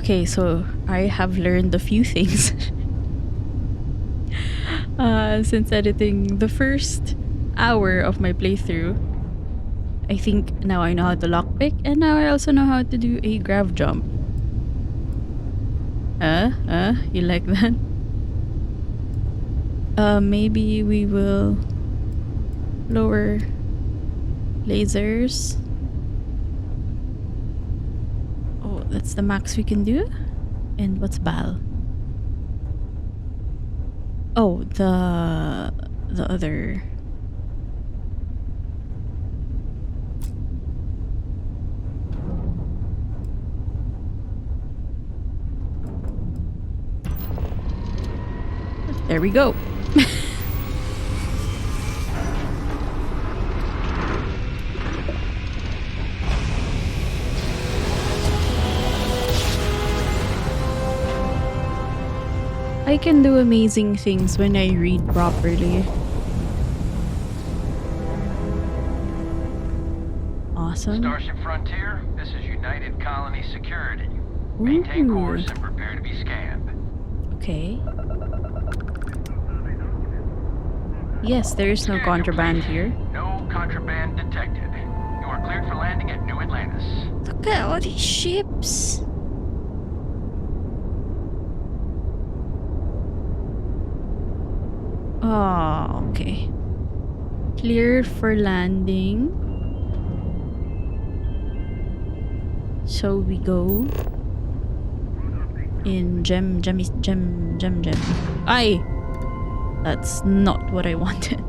Okay, so I have learned a few things since editing the first hour of my playthrough. I think now I know how to lockpick, and now I also know how to do a grav jump. You like that? Maybe we will lower lasers. Oh, that's the max we can do? And what's Bal? Oh, the other. There we go. I can do amazing things when I read properly. Awesome. Starship Frontier, this is United Colony Security. Maintain course and prepare to be scanned. Okay. Yes, there is no contraband here. No contraband detected. You are cleared for landing at New Atlantis. Look at all these ships. Oh, okay. Cleared for landing. So we go in gem. Ay! That's not what I wanted.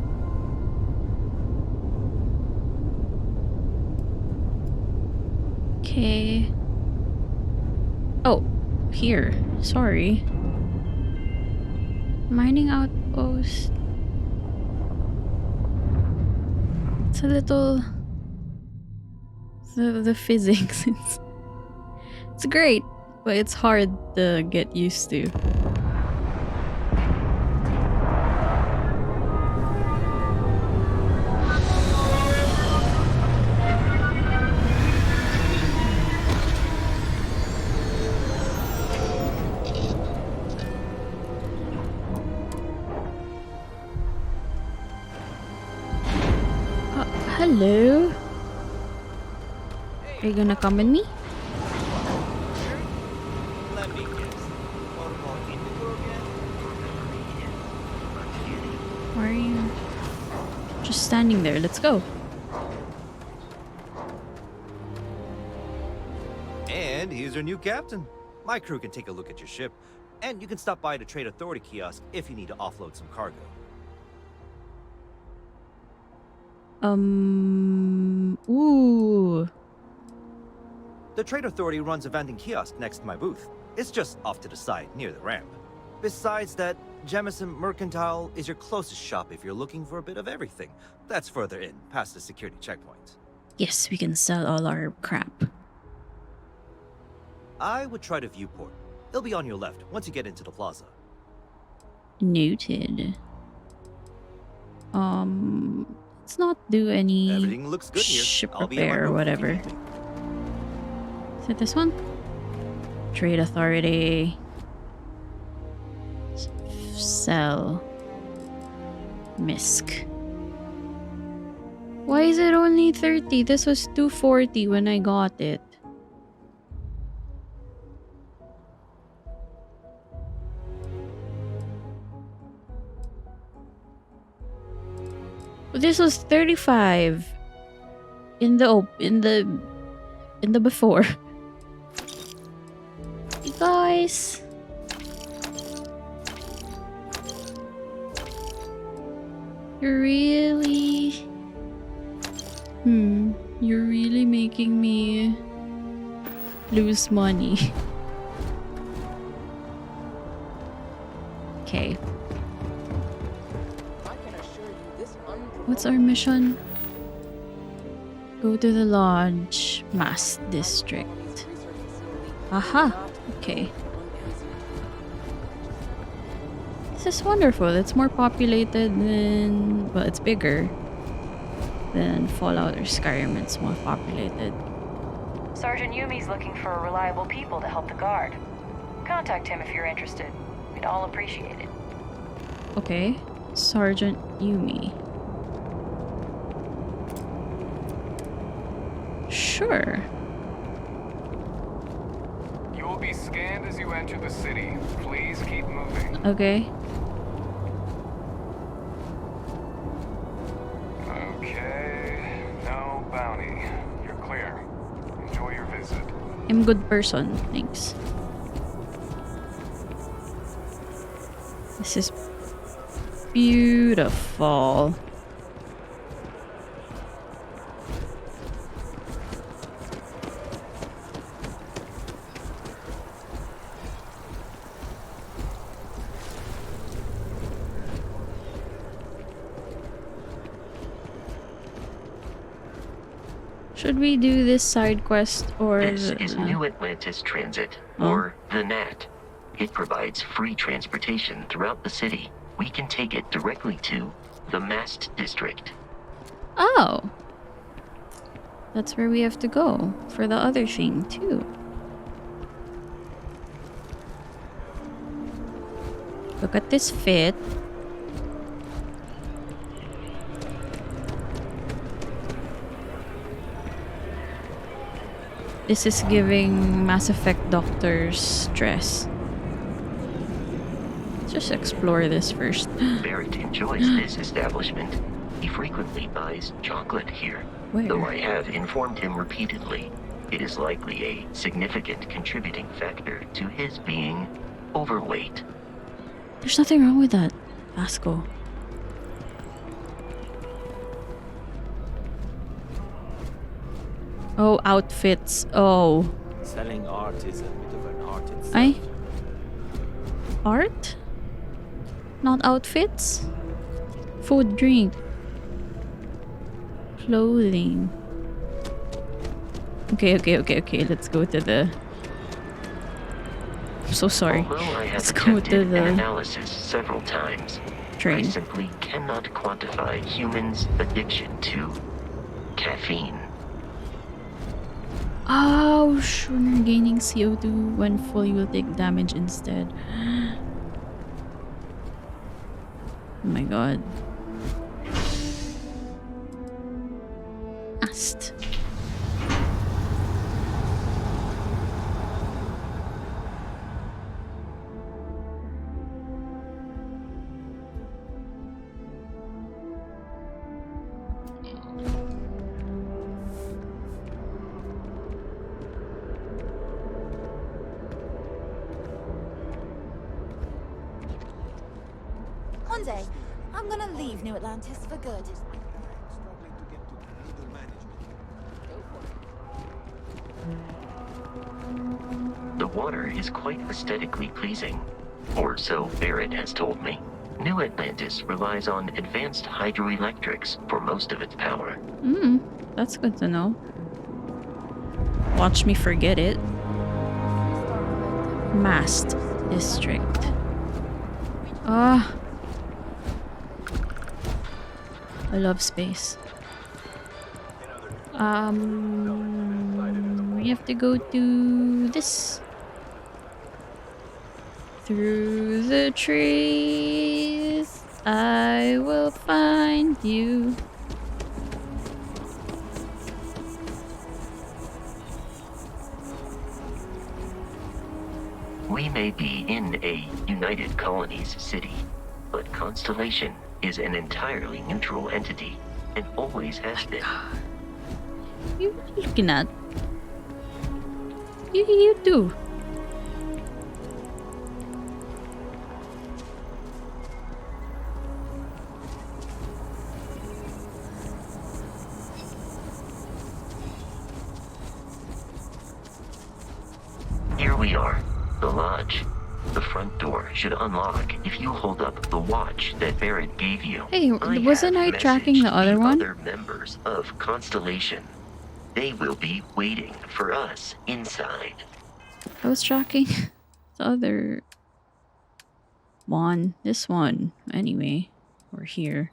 Okay. Oh, here. Sorry. Mining outpost. It's a little... The physics. It's great, but it's hard to get used to. Hello? Are you gonna come with me? Let me guess. Protocol Indigo again? Why are you just standing there? Let's go. And here's your new captain. My crew can take a look at your ship, and you can stop by the Trade Authority kiosk if you need to offload some cargo. Ooh. The Trade Authority runs a vending kiosk next to my booth. It's just off to the side, near the ramp. Besides that, Jemison Mercantile is your closest shop if you're looking for a bit of everything. That's further in, past the security checkpoint. Yes, we can sell all our crap. I would try the viewport. It'll be on your left once you get into the plaza. Noted. Let's not do any Everything looks good here. ship I'll be at my repair or booth if you whatever. need me. Is it this one? Trade Authority. Sell. Misk. Why is it only 30? This was 240 when I got it. This was 35 in the before. You guys. You're really... You're really making me lose money. Okay. What's our mission? Go to the lodge, Mass District. Aha! Okay. This is wonderful. It's more populated than... Well, it's bigger than Fallout or Skyrim. It's more populated. Sergeant Yumi's looking for reliable people to help the guard. Contact him if you're interested. We'd all appreciate it. Okay. Sergeant Yumi. Sure. You will be scanned as you enter the city. Please keep moving. Okay. Okay. No bounty. You're clear. Enjoy your visit. I'm a good person. Thanks. This is beautiful. Should we do this side quest or... This is New Atlantis Transit, or the NAT. It provides free transportation throughout the city. We can take it directly to the Mast District. Oh. That's where we have to go for the other thing, too. Look at this fit. This is giving Mass Effect Doctor's dress. Let's just explore this first. Barrett enjoys this establishment. He frequently buys chocolate here. Where? Though I have informed him repeatedly, it is likely a significant contributing factor to his being overweight. There's nothing wrong with that, Vasco. Oh, outfits. Oh. Selling art is a bit of an art itself. Ay? Art? Not outfits? Food, drink. Clothing. Okay. Let's go to the... I'm so sorry. Although I have Let's go to attempted the an analysis several times, train. I simply cannot quantify humans' addiction to caffeine. Oh, sure. Gaining CO2 when full, you will take damage instead. Oh my god. Ast. Hyundai, I'm gonna leave New Atlantis for good. The water is quite aesthetically pleasing, or so Barrett has told me. New Atlantis relies on advanced hydroelectrics for most of its power. That's good to know. Watch me forget it. Mast District. Ah. I love space. We have to go to this. Through the trees, I will find you. We may be in a United Colonies city, but Constellation is an entirely neutral entity and always has been. You looking at? You do. Here we are, the lodge. The front door should unlock if you hold up the watch that Barrett gave you. Hey, wasn't I have tracking the messaged other one? Other members of Constellation. They will be waiting for us inside. I was tracking the other one. This one. Anyway, we're here.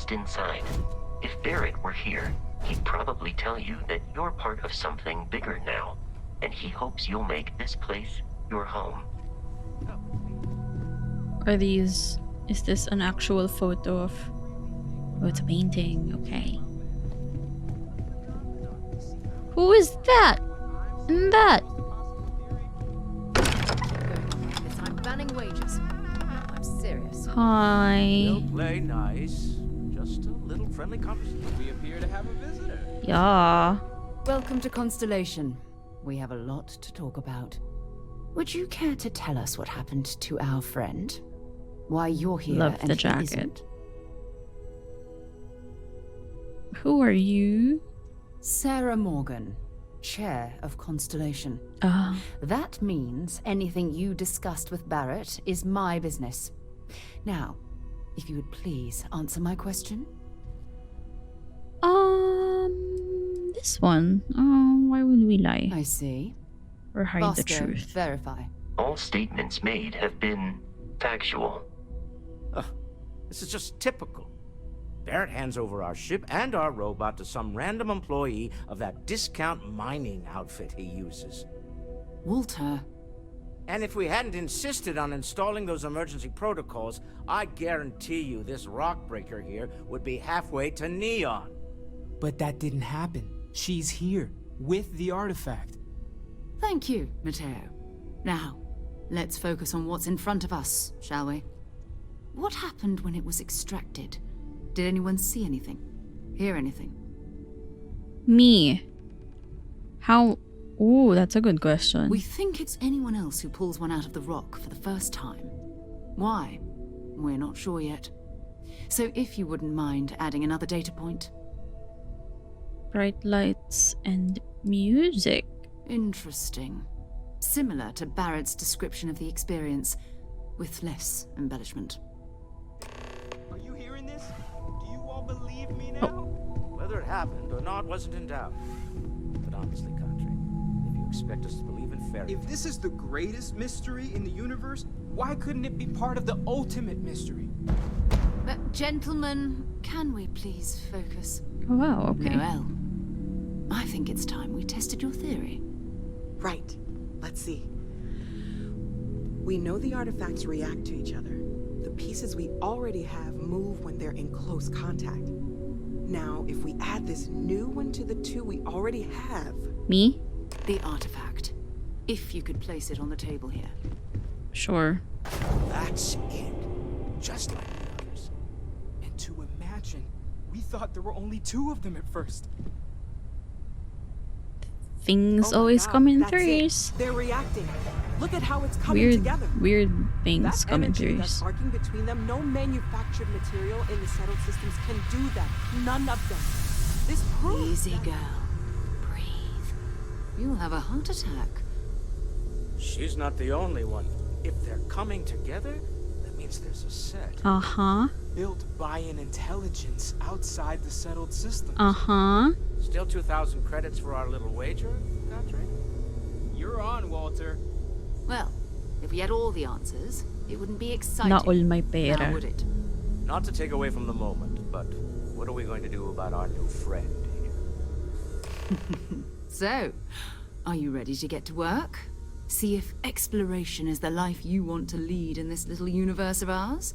just inside. If Barrett were here, he'd probably tell you that you're part of something bigger now, and he hopes you'll make this place your home. Is this an actual photo of... Oh, it's a painting, okay. Who is that? And that? I'm banning wages. I'm serious. Hi. We'll play nice. Just a little friendly conversation. We appear to have a visitor. Yeah. Welcome to Constellation. We have a lot to talk about. Would you care to tell us what happened to our friend? Why you're here Love and the he jacket. isn't? Who are you? Sarah Morgan, chair of Constellation. That means anything you discussed with Barrett is my business. Now, if you would please answer my question. This one. Oh, why would we lie? I see. Or hide the Bosco, truth? verify. All statements made have been factual. This is just typical. Barrett hands over our ship and our robot to some random employee of that discount mining outfit he uses. Walter. And if we hadn't insisted on installing those emergency protocols, I guarantee you this rock breaker here would be halfway to Neon. But that didn't happen. She's here, with the artifact. Thank you, Matteo. Now, let's focus on what's in front of us, shall we? What happened when it was extracted? Did anyone see anything? Hear anything? Me. How... Ooh, that's a good question. We think it's anyone else who pulls one out of the rock for the first time. Why? We're not sure yet. So if you wouldn't mind adding another data point. Bright lights and music. Interesting. Similar to Barrett's description of the experience, with less embellishment. Are you hearing this? Do you all believe me now? Whether it happened or not wasn't in doubt. But honestly, Country, if you expect us to believe in fairy If tales... this is the greatest mystery in the universe, why couldn't it be part of the ultimate mystery? Gentlemen, can we please focus? Oh, wow, okay. Noel, I think it's time we tested your theory. Right. Let's see. We know the artifacts react to each other. The pieces we already have move when they're in close contact. Now, if we add this new one to the two we already have... Me? The artifact. If you could place it on the table here. Sure. That's it. Just like the others. And to imagine, we thought there were only two of them at first. Things Oh my always God, come in that's it. threes. They're reacting. Look at how it's coming Weird, together. weird things That come in energy that's threes. arcing between them, no manufactured material in the settled systems can do that. None of them. This proves Easy, that... girl. Breathe. You'll have a heart attack. She's not the only one. If they're coming together, that means there's a set. Uh-huh. Built by an intelligence outside the settled systems. Uh-huh. Still 2,000 credits for our little wager, Country? You're on, Walter. Well, if we had all the answers, it wouldn't be exciting. Na all my Now, pera. would it? Not to take away from the moment, but what are we going to do about our new friend here? So, are you ready to get to work? See if exploration is the life you want to lead in this little universe of ours?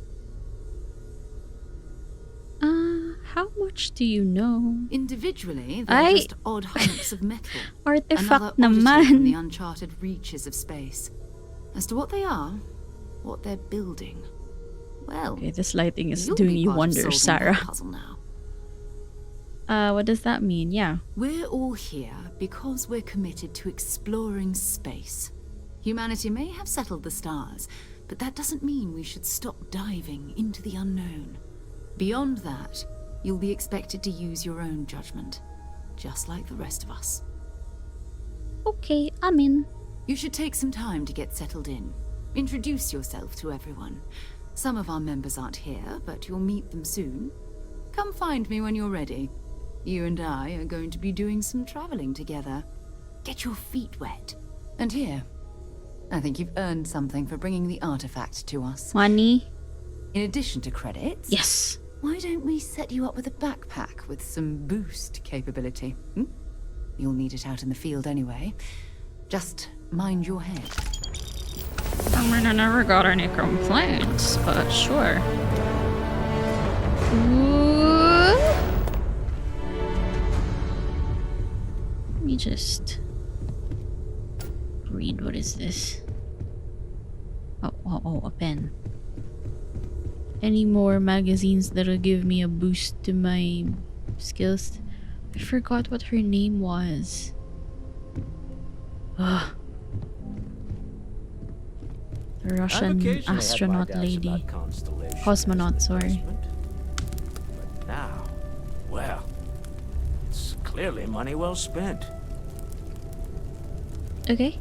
How much do you know? Individually, they're Ay. just odd hunks of metal. Artifact Another oddity from the naman. uncharted reaches of space. As to what they are, what they're building, well, Okay, this lighting is you'll doing be you part of wonders, solving that Sarah. puzzle now. What does that mean? Yeah. We're all here because we're committed to exploring space. Humanity may have settled the stars, but that doesn't mean we should stop diving into the unknown. Beyond that, you'll be expected to use your own judgment, just like the rest of us. Okay, I'm in. You should take some time to get settled in. Introduce yourself to everyone. Some of our members aren't here, but you'll meet them soon. Come find me when you're ready. You and I are going to be doing some traveling together. Get your feet wet. And here, I think you've earned something for bringing the artifact to us. Money? In addition to credits, Yes. Why don't we set you up with a backpack with some boost capability? Hmm? You'll need it out in the field anyway. Just mind your head. I mean, I never got any complaints, but sure. Ooh. Let me just read. What is this? Oh, a pen. Any more magazines that'll give me a boost to my skills? I forgot what her name was. Ugh. The Russian astronaut lady. Cosmonaut, sorry. But now, well, it's clearly money well spent. Okay.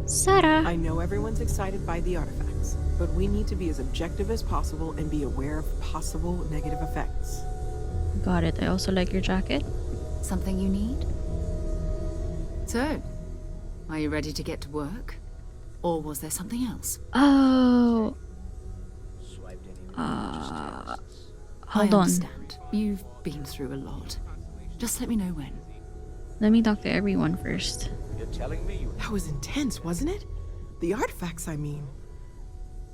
Sarah. I know everyone's excited by the artifacts, but we need to be as objective as possible and be aware of possible negative effects. Got it. I also like your jacket. Something you need? So, are you ready to get to work? Or was there something else? Oh. Hold I on. understand. You've been through a lot. Just let me know when. Let me talk to everyone first. You're telling me you... That was intense, wasn't it? The artifacts, I mean.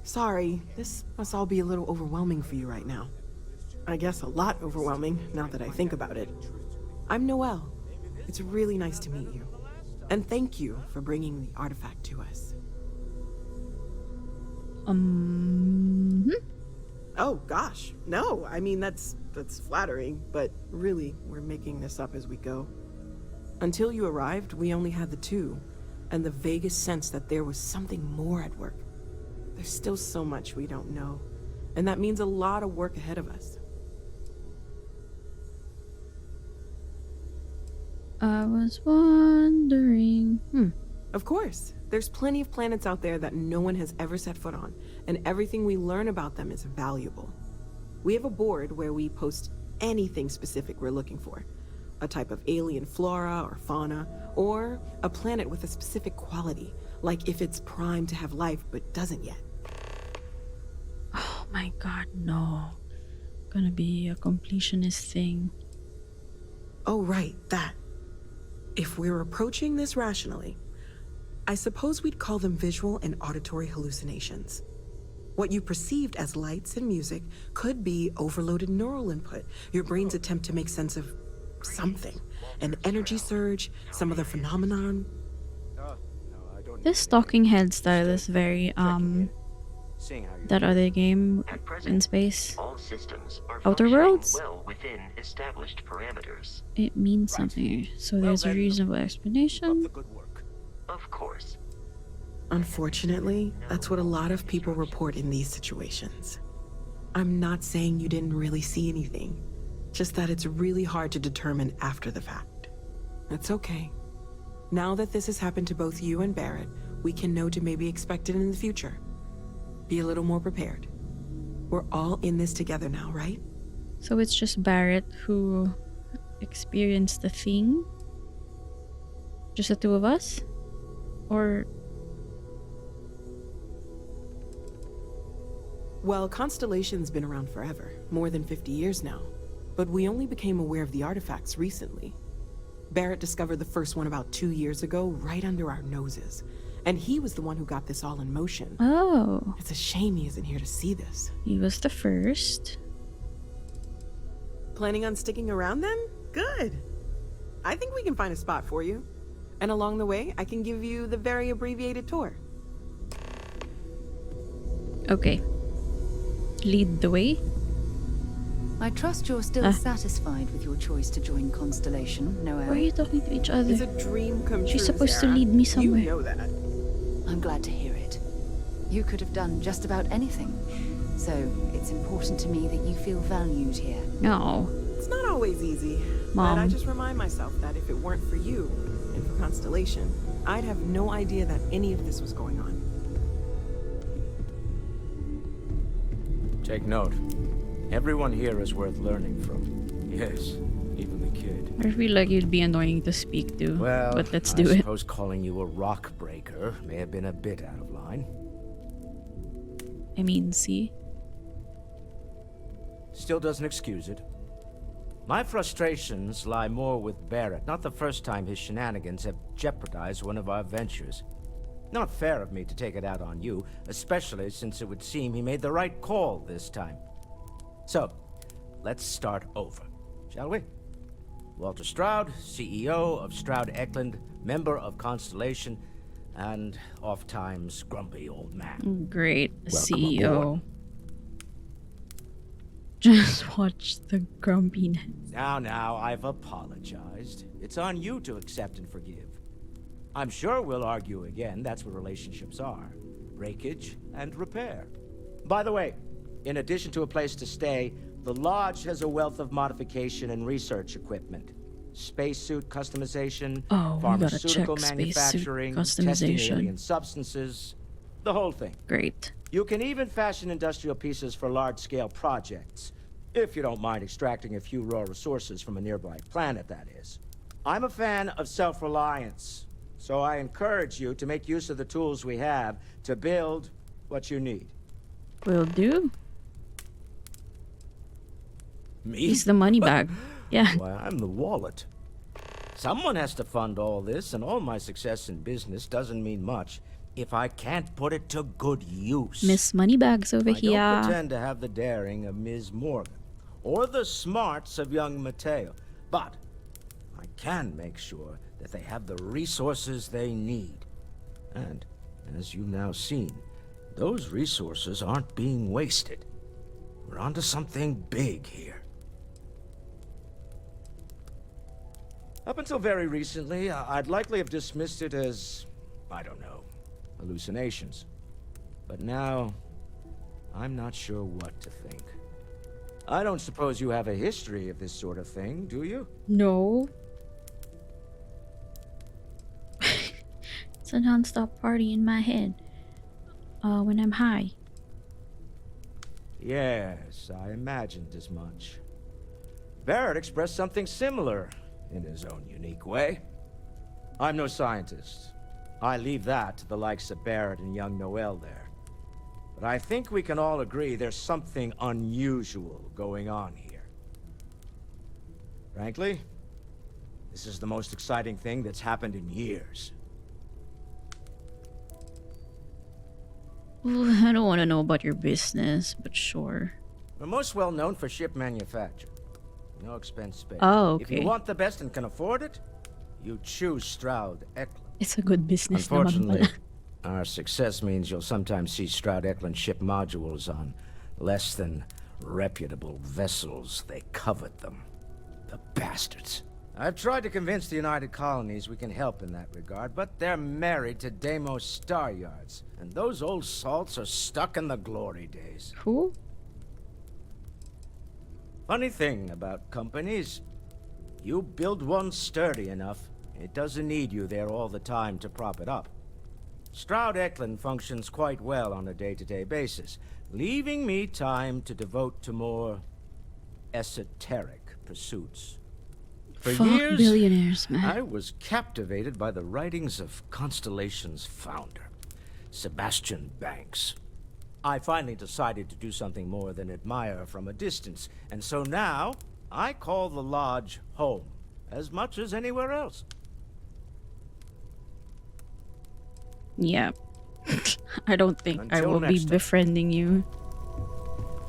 Sorry, this must all be a little overwhelming for you right now. I guess a lot overwhelming, now that I think about it. I'm Noelle. It's really nice to meet you. And thank you for bringing the artifact to us. Oh, gosh. No, I mean, that's flattering, but really, we're making this up as we go. Until you arrived, we only had the two, and the vaguest sense that there was something more at work. There's still so much we don't know, and that means a lot of work ahead of us. I was wondering. Of course. There's plenty of planets out there that no one has ever set foot on, and everything we learn about them is valuable. We have a board where we post anything specific we're looking for. A type of alien flora or fauna, or a planet with a specific quality, like if it's primed to have life but doesn't yet. Oh my god, no. Gonna be a completionist thing. Oh, right, that. If we're approaching this rationally, I suppose we'd call them visual and auditory hallucinations. What you perceived as lights and music could be overloaded neural input, your brain's attempt to make sense of something, an energy surge, some other phenomenon. This talking head style is very, that other game in space. All systems are Outer functioning Worlds? well within established parameters. It means something, so there's a reasonable explanation. Of course. Unfortunately, that's what a lot of people report in these situations. I'm not saying you didn't really see anything, just that it's really hard to determine after the fact. It's okay. Now that this has happened to both you and Barrett, we can know to maybe expect it in the future. Be a little more prepared. We're all in this together now, right? So it's just Barrett who experienced the thing? Just the two of us? Or... Well, Constellation's been around forever, more than 50 years now. But we only became aware of the artifacts recently. Barrett discovered the first one about 2 years ago, right under our noses. And he was the one who got this all in motion. Oh. It's a shame he isn't here to see this. He was the first. Planning on sticking around then? Good. I think we can find a spot for you. And along the way, I can give you the very abbreviated tour. Okay. Lead the way. I trust you're still satisfied with your choice to join Constellation, Noelle. Why are you talking to each other? It's a dream come true, She's supposed Sarah. to lead me somewhere. You know that. I'm glad to hear it. You could have done just about anything. So it's important to me that you feel valued here. No. It's not always easy. Mom. But I just remind myself that if it weren't for you and for Constellation, I'd have no idea that any of this was going on. Take note. Everyone here is worth learning from. Yes, even the kid. I feel like you'd be annoying to speak to. Well, but let's I do it. suppose calling you a rock breaker may have been a bit out of line. I mean, see? still doesn't excuse it. My frustrations lie more with Barrett. Not the first time his shenanigans have jeopardized one of our ventures. Not fair of me to take it out on you, especially since it would seem he made the right call this time. So, let's start over, shall we? Walter Stroud, CEO of Stroud Eklund, member of Constellation, and oft-times grumpy old man. Great. Welcome CEO. aboard. Just watch the grumpiness. Now, I've apologized. It's on you to accept and forgive. I'm sure we'll argue again. That's what relationships are. Breakage and repair. By the way, in addition to a place to stay, the Lodge has a wealth of modification and research equipment. Spacesuit customization, Oh, we gotta pharmaceutical check manufacturing, spacesuit testing customization. alien substances, the whole thing. Great. You can even fashion industrial pieces for large-scale projects, if you don't mind extracting a few raw resources from a nearby planet, that is. I'm a fan of self-reliance, so I encourage you to make use of the tools we have to build what you need. Will do. Me? He's the money bag. Yeah. Why, I'm the wallet. Someone has to fund all this, and all my success in business doesn't mean much if I can't put it to good use. Miss Moneybags over I here. don't pretend to have the daring of Ms. Morgan, or the smarts of young Mateo, but I can make sure that they have the resources they need. And, as you've now seen, those resources aren't being wasted. We're onto something big here. Up until very recently, I'd likely have dismissed it as, I don't know, hallucinations. But now, I'm not sure what to think. I don't suppose you have a history of this sort of thing, do you? No. It's a non-stop party in my head. When I'm high. Yes, I imagined as much. Barrett expressed something similar in his own unique way. I'm no scientist. I leave that to the likes of Barrett and young Noel there. But I think we can all agree there's something unusual going on here. Frankly, this is the most exciting thing that's happened in years. Ooh, I don't want to know about your business, but sure. We're most well known for ship manufacture. No expense spared. Oh, If okay. you want the best and can afford it, you choose Stroud Eklund. It's a good business naman Unfortunately, pala. our success means you'll sometimes see Stroud Eklund ship modules on less than reputable vessels. They covet them. The bastards. I've tried to convince the United Colonies we can help in that regard, but they're married to Deimos Star Yards, and those old salts are stuck in the glory days. Who? Funny thing about companies, you build one sturdy enough, it doesn't need you there all the time to prop it up. Stroud Eklund functions quite well on a day-to-day basis, leaving me time to devote to more esoteric pursuits. For Fuck years, billionaires, man. I was captivated by the writings of Constellation's founder, Sebastian Banks. I finally decided to do something more than admire from a distance, and so now I call the Lodge home, as much as anywhere else. Yeah. I don't think I Until will be next time. befriending you.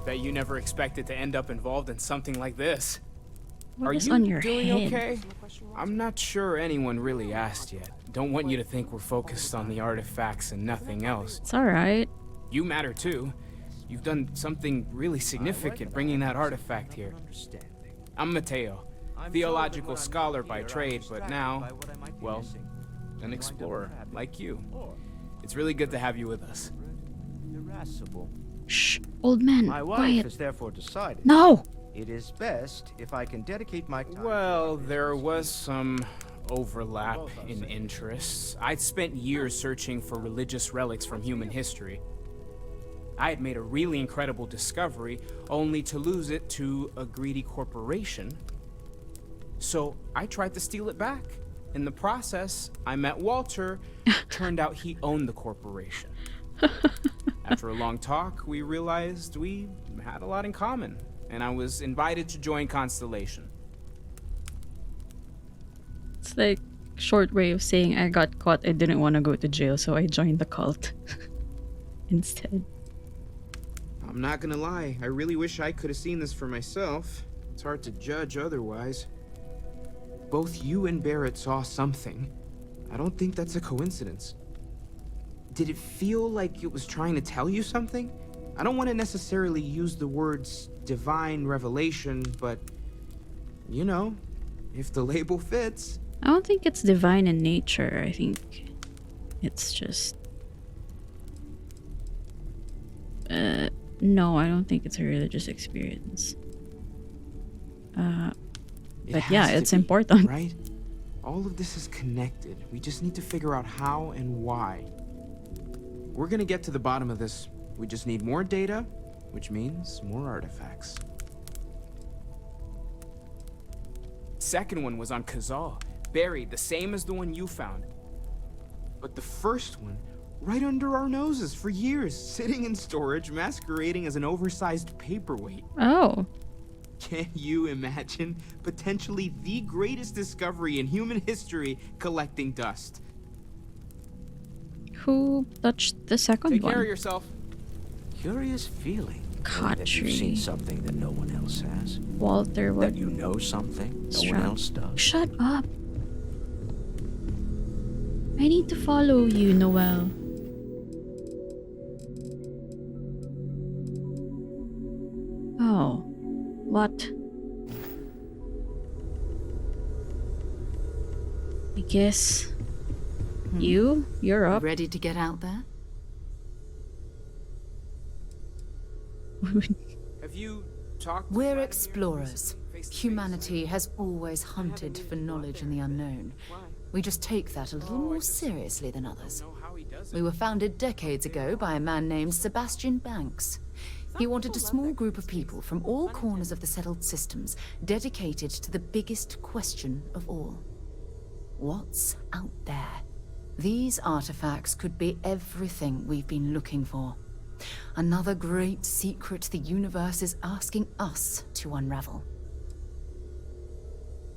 Bet you never expected to end up involved in something like this. What Are is you on your doing head? okay? I'm not sure anyone really asked yet. Don't want you to think we're focused on the artifacts and nothing else. It's alright. You matter too. You've done something really significant bringing that artifact here. I'm Mateo, theological scholar by trade, but now, well, an explorer like you. It's really good to have you with us. Irascible. Shh, old man, My wife quiet. has therefore decided No! it is best if I can dedicate my time. Well, there was some overlap in interests. I'd spent years searching for religious relics from human history. I had made a really incredible discovery, only to lose it to a greedy corporation. So I tried to steal it back. In the process, I met Walter. Turned out he owned the corporation. After a long talk, we realized we had a lot in common. and I was invited to join Constellation. It's like short way of saying I got caught. I didn't want to go to jail, so I joined the cult instead. I'm not gonna lie, I really wish I could have seen this for myself. It's hard to judge otherwise. Both you and Barrett saw something. I don't think that's a coincidence. Did it feel like it was trying to tell you something? I don't want to necessarily use the words divine revelation, but you know, if the label fits. I don't think it's divine in nature. I think it's just no, I don't think it's a religious experience. But yeah, it's important. Right? All of this is connected. We just need to figure out how and why. We're gonna get to the bottom of this. We just need more data, which means more artifacts. Second one was on Kazal, buried the same as the one you found. But the first one, right under our noses for years, sitting in storage, masquerading as an oversized paperweight. Oh. Can you imagine potentially the greatest discovery in human history collecting dust? Who touched the second Take one? care of yourself. Curious feeling. That you've seen something that no one else has. Walter, what? That you know something no one else does. Shut up. I need to follow you, Noel. Oh. What? I guess you're up. Ready to get out there? Have you talked? We're explorers. Humanity has always hunted for knowledge in the unknown. We just take that a little more seriously than others. We were founded decades ago by a man named Sebastian Banks. He wanted a small group of people from all corners of the settled systems dedicated to the biggest question of all. What's out there? These artifacts could be everything we've been looking for. Another great secret the universe is asking us to unravel.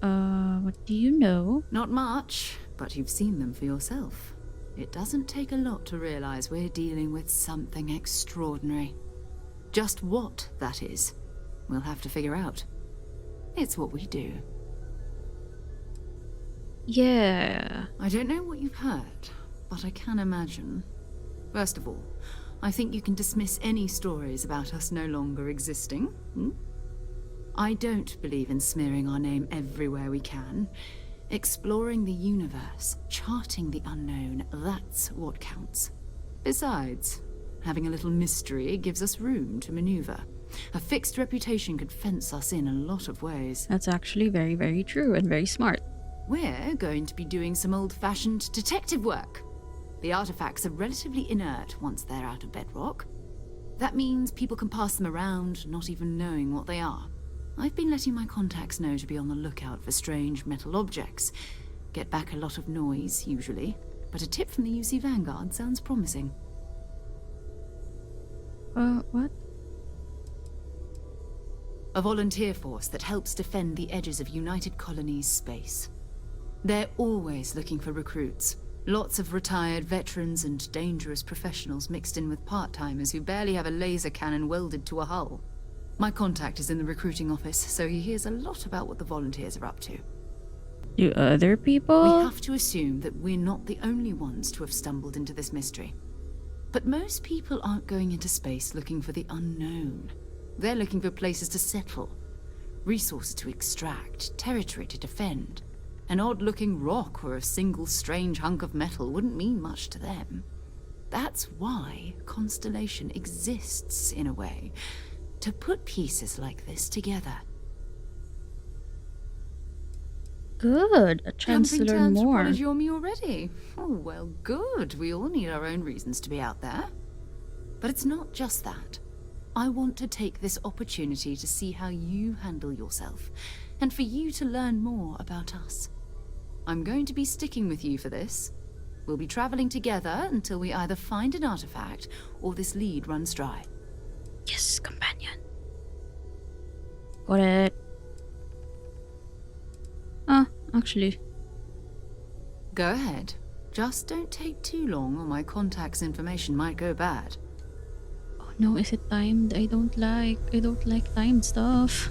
What do you know? Not much, but you've seen them for yourself. It doesn't take a lot to realize we're dealing with something extraordinary. Just what that is, we'll have to figure out. It's what we do. Yeah. I don't know what you've heard, but I can imagine. First of all, I think you can dismiss any stories about us no longer existing. I don't believe in smearing our name everywhere we can. Exploring the universe, charting the unknown, that's what counts. Besides, having a little mystery gives us room to maneuver. A fixed reputation could fence us in a lot of ways. That's actually very, very true and very smart. We're going to be doing some old-fashioned detective work. The artifacts are relatively inert once they're out of bedrock. That means people can pass them around, not even knowing what they are. I've been letting my contacts know to be on the lookout for strange metal objects. Get back a lot of noise, usually, but a tip from the UC Vanguard sounds promising. What? A volunteer force that helps defend the edges of United Colonies space. They're always looking for recruits. Lots of retired veterans and dangerous professionals mixed in with part-timers who barely have a laser cannon welded to a hull. My contact is in the recruiting office, so he hears a lot about what the volunteers are up to. Do other people? We have to assume that we're not the only ones to have stumbled into this mystery. But most people aren't going into space looking for the unknown. They're looking for places to settle, resources to extract, territory to defend. An odd-looking rock or a single strange hunk of metal wouldn't mean much to them. That's why Constellation exists, in a way. To put pieces like this together. Good. A chance to learn more. Me already. Oh, well, good. We all need our own reasons to be out there. But it's not just that. I want to take this opportunity to see how you handle yourself, and for you to learn more about us. I'm going to be sticking with you for this. We'll be traveling together until we either find an artifact or this lead runs dry. Yes, companion. Got it. Ah, actually. Go ahead. Just don't take too long or my contact's information might go bad. Oh no, is it timed? I don't like timed stuff.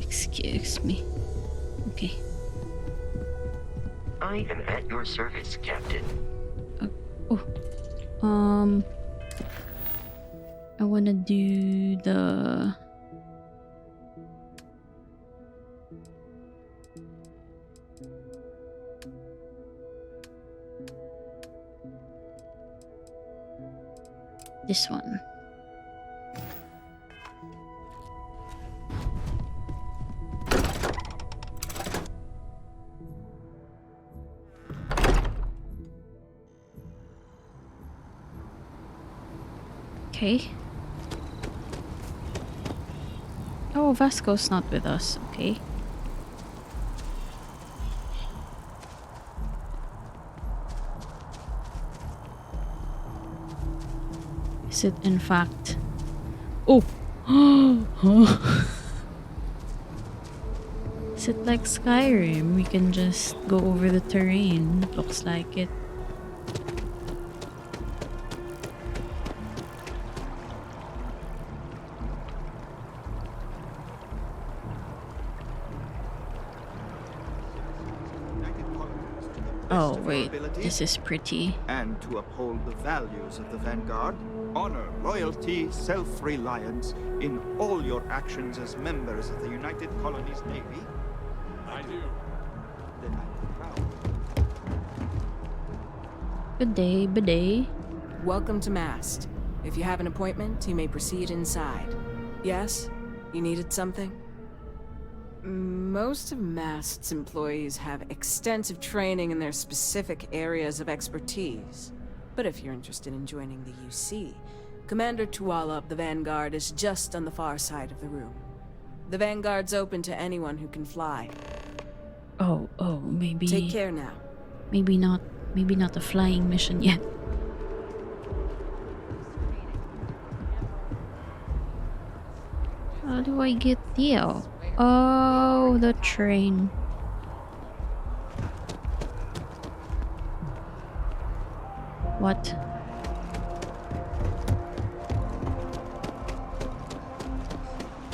Excuse me. Okay. I am at your service, Captain. Oh. I wanna do the... this one. Okay. Oh, Vasco's not with us. Okay. Is it in fact? Oh! Is it like Skyrim? We can just go over the terrain. Looks like it. Oh wait, this is pretty. And to uphold the values of the Vanguard, honor, loyalty, self-reliance in all your actions as members of the United Colonies Navy. I do. Then I'm proud. Good day, bidet. Welcome to Mast. If you have an appointment, you may proceed inside. Yes? You needed something? Most of Mast's employees have extensive training in their specific areas of expertise. But if you're interested in joining the UC, Commander Tuala of the Vanguard is just on the far side of the room. The Vanguard's open to anyone who can fly. Oh, maybe... Take care now. Maybe not a flying mission yet. How do I get there? Oh, the train. What?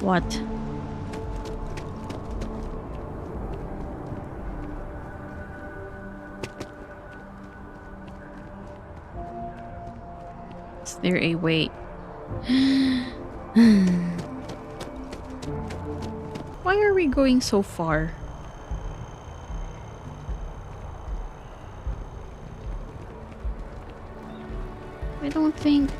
What? Is there a way? Why are we going so far? I don't think...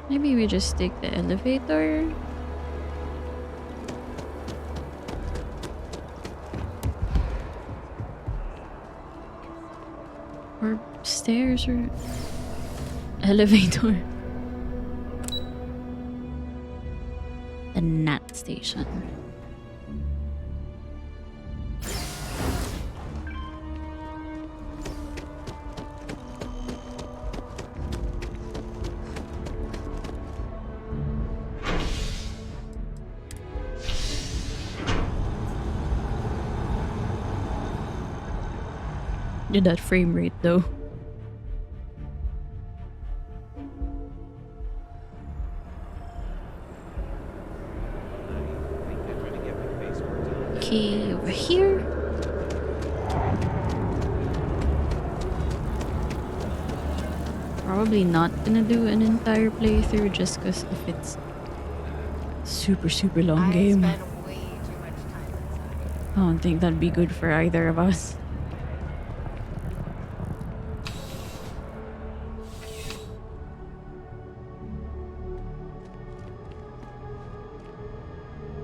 Maybe we just take the elevator? Or stairs or elevator. The Nat Station. Did that frame rate though. Okay, over here. Probably not gonna do an entire playthrough just because if it's super long game. I don't think that'd be good for either of us.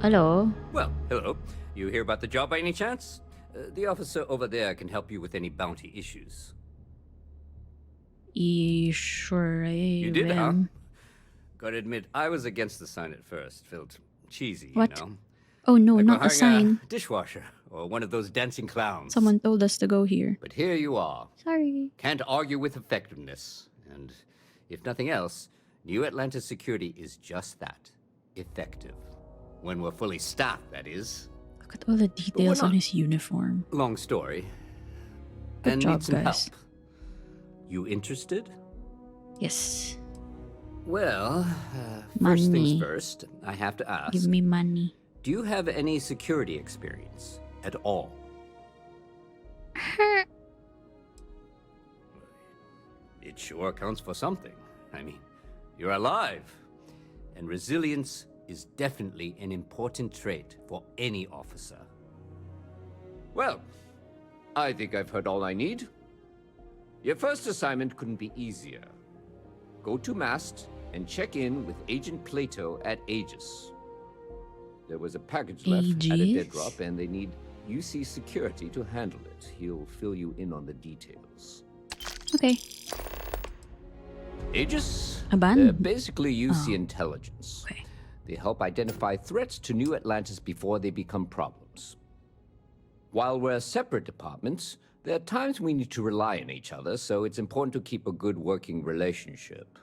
Hello. Well, hello. You hear about the job by any chance? The officer over there can help you with any bounty issues. Sure, You did, am. huh? Gotta admit, I was against the sign at first. Felt cheesy, What? you know? Oh no, Like not we're a hiring sign. a dishwasher or one of those dancing clowns. Someone told us to go here. But here you are. Sorry. Can't argue with effectiveness. And if nothing else, New Atlantis security is just that. Effective. When we're fully staffed, that is. Look at all the details on his uniform. Long story. Good and job, need some guys. help. You interested? Yes. Well, first things Money. first, I have to ask. Give me money. Do you have any security experience at all? It sure counts for something. I mean, you're alive. And resilience is definitely an important trait for any officer. Well, I think I've heard all I need. Your first assignment couldn't be easier. Go to mast and check in with Agent Plato at Aegis. There was a package left at a dead drop, and they need UC security to handle it. He'll fill you in on the details. Okay. Aegis? Aban? They're basically UC Oh. intelligence. Okay. They help identify threats to New Atlantis before they become problems. While we're separate departments, there are times we need to rely on each other, so it's important to keep a good working relationship.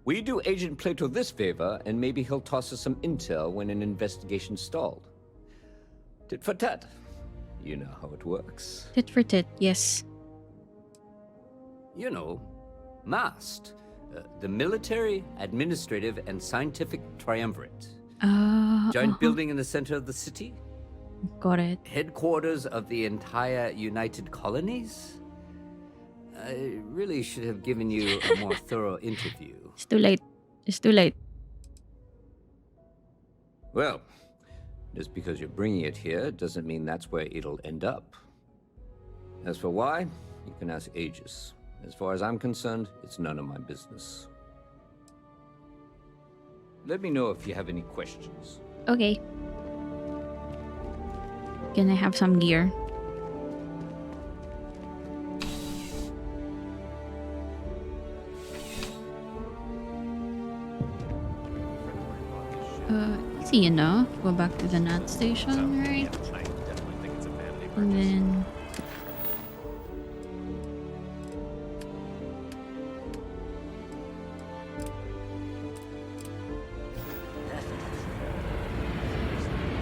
We do Agent Plato this favor, and maybe he'll toss us some intel when an investigation stalled. Tit for tat. You know how it works. Tit for tit, yes. You know, MAST. The Military, Administrative, and Scientific Triumvirate. Giant building in the center of the city. Got it. Headquarters of the entire United Colonies? I really should have given you a more thorough interview. It's too late. It's too late. Well, just because you're bringing it here doesn't mean that's where it'll end up. As for why, you can ask Aegis. As far as I'm concerned, it's none of my business. Let me know if you have any questions. Okay. Can I have some gear? Easy enough. Go back to the NAT station, right? And then...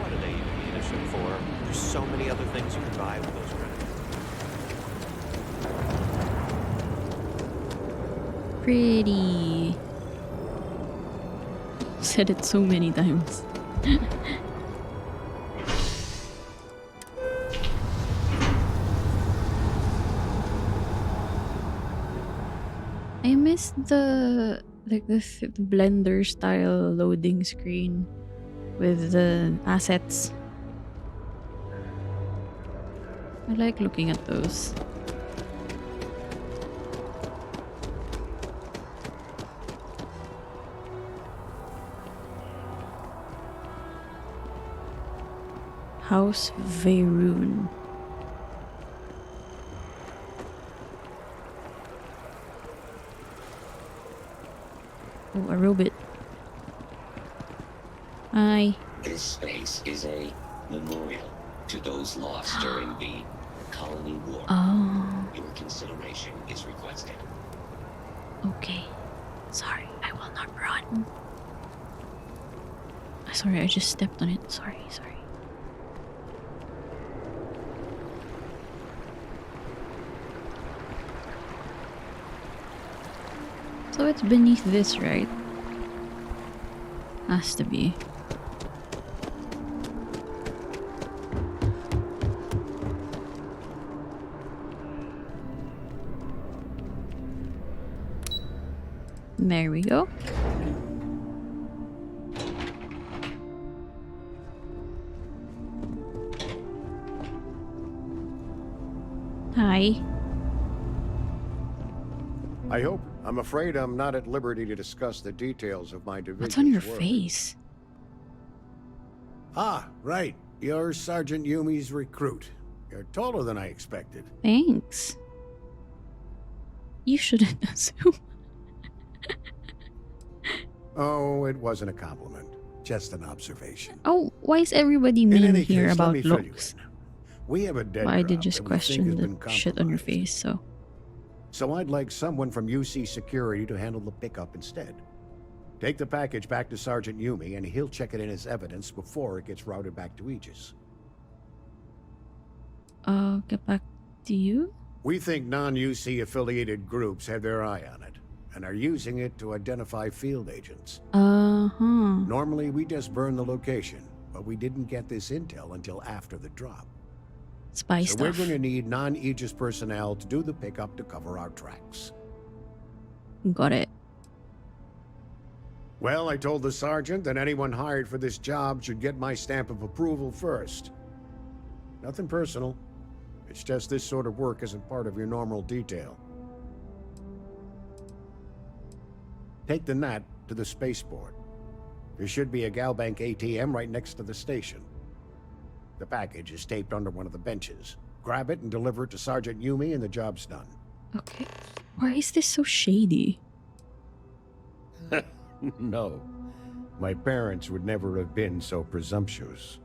What are they even need a ship for? There's so many other things you can buy with those credits. Pretty. Said it so many times. I miss the the Blender style loading screen with the assets. I like looking at those. House Veyroon. Oh, a robot. Hi. This space is a memorial to those lost during the colony war. Oh. Your consideration is requested. Okay. Sorry, I will not run. Sorry, I just stepped on it. Sorry. So it's beneath this, right? Has to be. There we go. Hi. I hope. I'm afraid I'm not at liberty to discuss the details of my division's What's on your work. face? Ah, right. You're Sergeant Yumi's recruit. You're taller than I expected. Thanks. You shouldn't assume. Oh, it wasn't a compliment. Just an observation. Oh, why is everybody In mean any here case, let about me fill you looks? in. We have a dead Why did drop just that we think has question been the shit on your compromised. face? So So I'd like someone from UC Security to handle the pickup instead. Take the package back to Sergeant Yumi, and he'll check it in as evidence before it gets routed back to Aegis. get back to you. We think non-UC affiliated groups have their eye on it, and are using it to identify field agents. Normally, we just burn the location, but we didn't get this intel until after the drop. Spy So we're stuff. going to need non-Aegis personnel to do the pickup to cover our tracks. Got it. Well, I told the sergeant that anyone hired for this job should get my stamp of approval first. Nothing personal. It's just this sort of work isn't part of your normal detail. Take the Nat to the spaceport. There should be a Galbank ATM right next to the station. The package is taped under one of the benches. Grab it and deliver it to Sergeant Yumi and the job's done. Okay. Why is this so shady? No. My parents would never have been so presumptuous.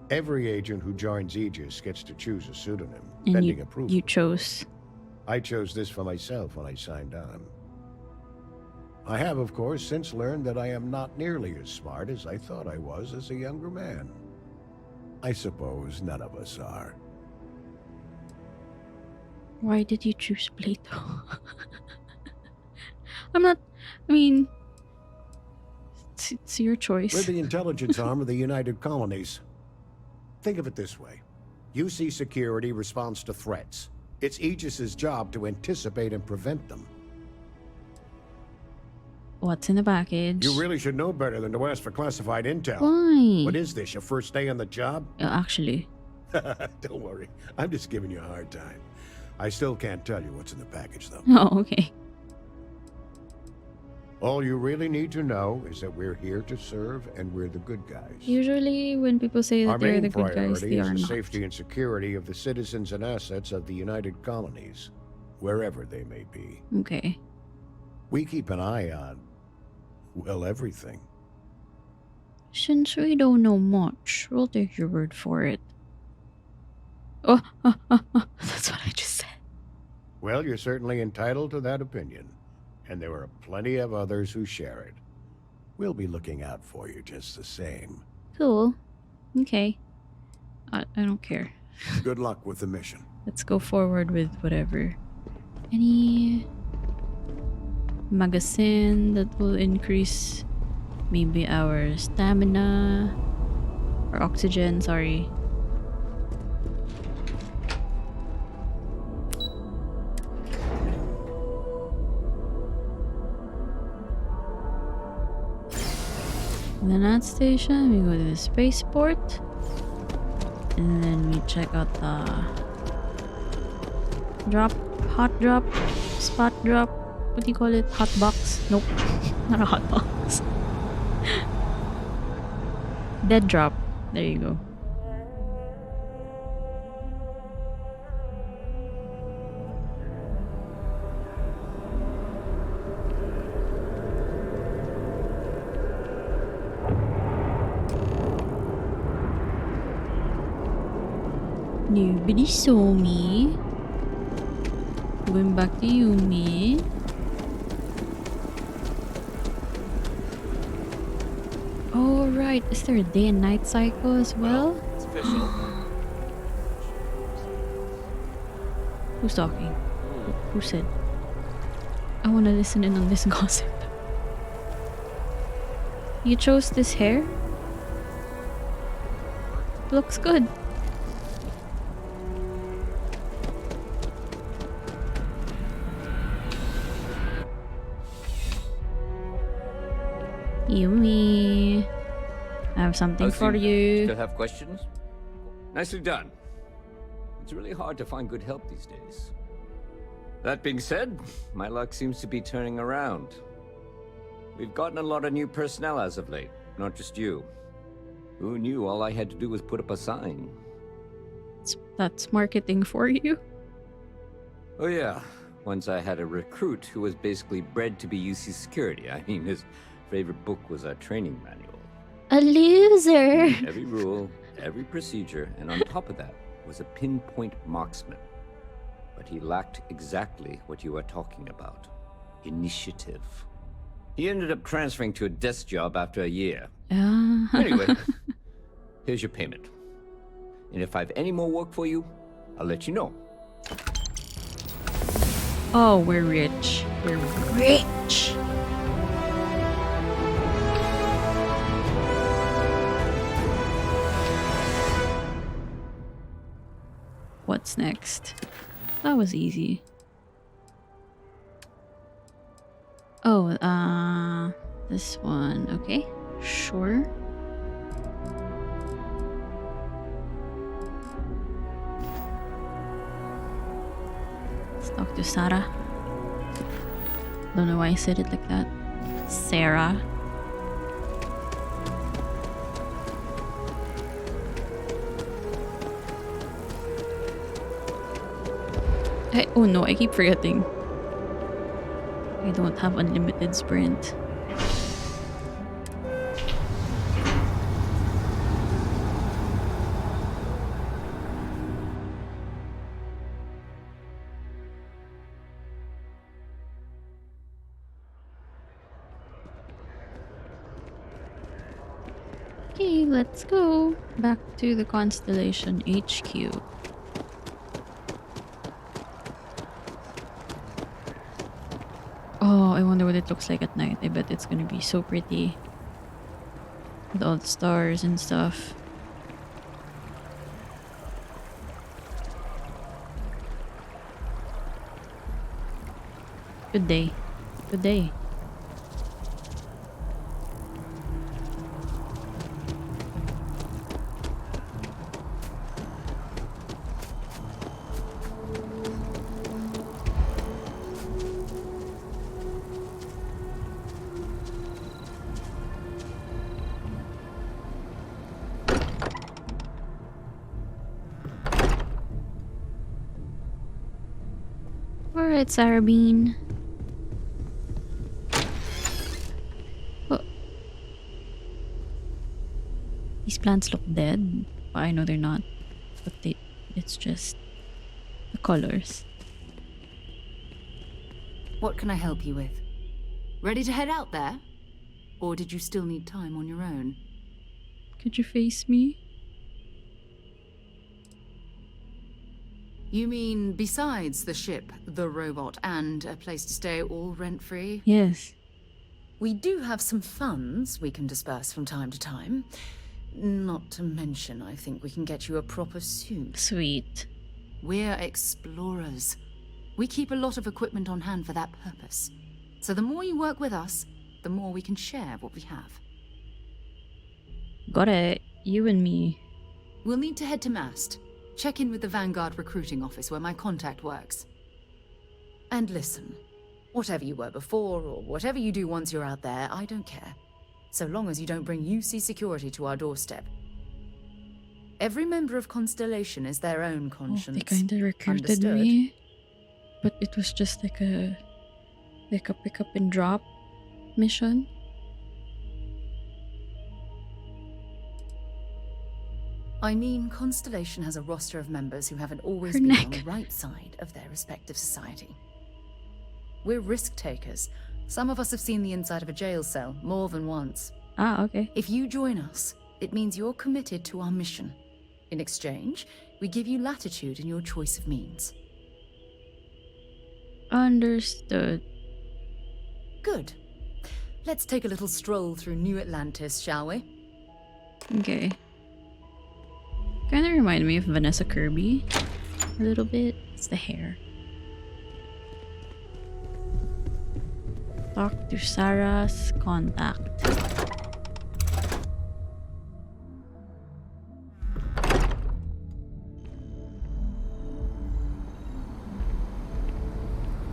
Every agent who joins Aegis gets to choose a pseudonym, And pending approval. you chose. I chose this for myself when I signed on. I have, of course, since learned that I am not nearly as smart as I thought I was as a younger man. I suppose none of us are. Why did you choose Plato? I'm not. I mean, it's your choice. We're the intelligence arm of the United Colonies. Think of it this way. UC Security responds to threats. It's Aegis's job to anticipate and prevent them. What's in the package? You really should know better than to ask for classified intel. Why? What is this, your first day on the job? Actually. Don't worry. I'm just giving you a hard time. I still can't tell you what's in the package, though. Oh, okay. All you really need to know is that we're here to serve and we're the good guys. Usually when people say that Our they're main the good guys, priority they is are the not. safety and security of the citizens and assets of the United Colonies, wherever they may be. Okay. We keep an eye on, well, everything. Since we don't know much, we'll take your word for it. That's what I just said. Well, you're certainly entitled to that opinion, and there are plenty of others who share it. We'll be looking out for you just the same. Cool. Okay. I don't care. Good luck with the mission. Let's go forward with whatever. Any magazine that will increase maybe our stamina or oxygen, sorry. The Nat station, we go to the spaceport, and then we check out the drop, hot drop, spot drop. What do you call it? Hot box? Nope, not a hot box. Dead drop. There you go. Nobody saw me. Going back to Yumi. Oh right, is there a day and night cycle as well? It's official. Who's talking? Who said? I want to listen in on this gossip. You chose this hair? Looks good. Yumi, I have something How's for the- you. Still have questions? Nicely done. It's really hard to find good help these days. That being said, my luck seems to be turning around. We've gotten a lot of new personnel as of late, not just you. Who knew all I had to do was put up a sign? That's marketing for you. Oh yeah, once I had a recruit who was basically bred to be UC security. I mean, his favorite book was our training manual. A loser. Every rule, every procedure, and on top of that was a pinpoint marksman. But he lacked exactly what you are talking about. Initiative. He ended up transferring to a desk job after a year. Anyway, here's your payment. And if I have any more work for you, I'll let you know. Oh, we're rich. We're rich. What's next? That was easy. Oh, this one. Okay, sure. Let's talk to Sarah. Don't know why I said it like that. Sarah. Oh no, I keep forgetting. I don't have unlimited sprint. Okay, let's go back to the Constellation HQ. Oh, I wonder what it looks like at night. I bet it's gonna be so pretty. With all the stars and stuff. Good day. Good day. Alright, Sarah Bean. Oh. These plants look dead. Well, I know they're not. But it's just the colors. What can I help you with? Ready to head out there? Or did you still need time on your own? Could you face me? You mean besides the ship, the robot, and a place to stay all rent-free? Yes. We do have some funds we can disperse from time to time. Not to mention, I think we can get you a proper suit. Sweet. We're explorers. We keep a lot of equipment on hand for that purpose. So the more you work with us, the more we can share what we have. Got it. You and me. We'll need to head to Mast. Check in with the Vanguard recruiting office where my contact works. And listen, whatever you were before or whatever you do once you're out there, I don't care. So long as you don't bring UC security to our doorstep. Every member of Constellation is their own conscience. They kind of recruited Understood? me. But it was just like a pick up and drop mission. I mean, Constellation has a roster of members who haven't always Her been neck. on the right side of their respective society. We're risk takers. Some of us have seen the inside of a jail cell more than once. Ah, okay. If you join us, it means you're committed to our mission. In exchange, we give you latitude in your choice of means. Understood. Good. Let's take a little stroll through New Atlantis, shall we? Okay. Kind of reminded me of Vanessa Kirby. A little bit. It's the hair. Talk to Sarah's contact.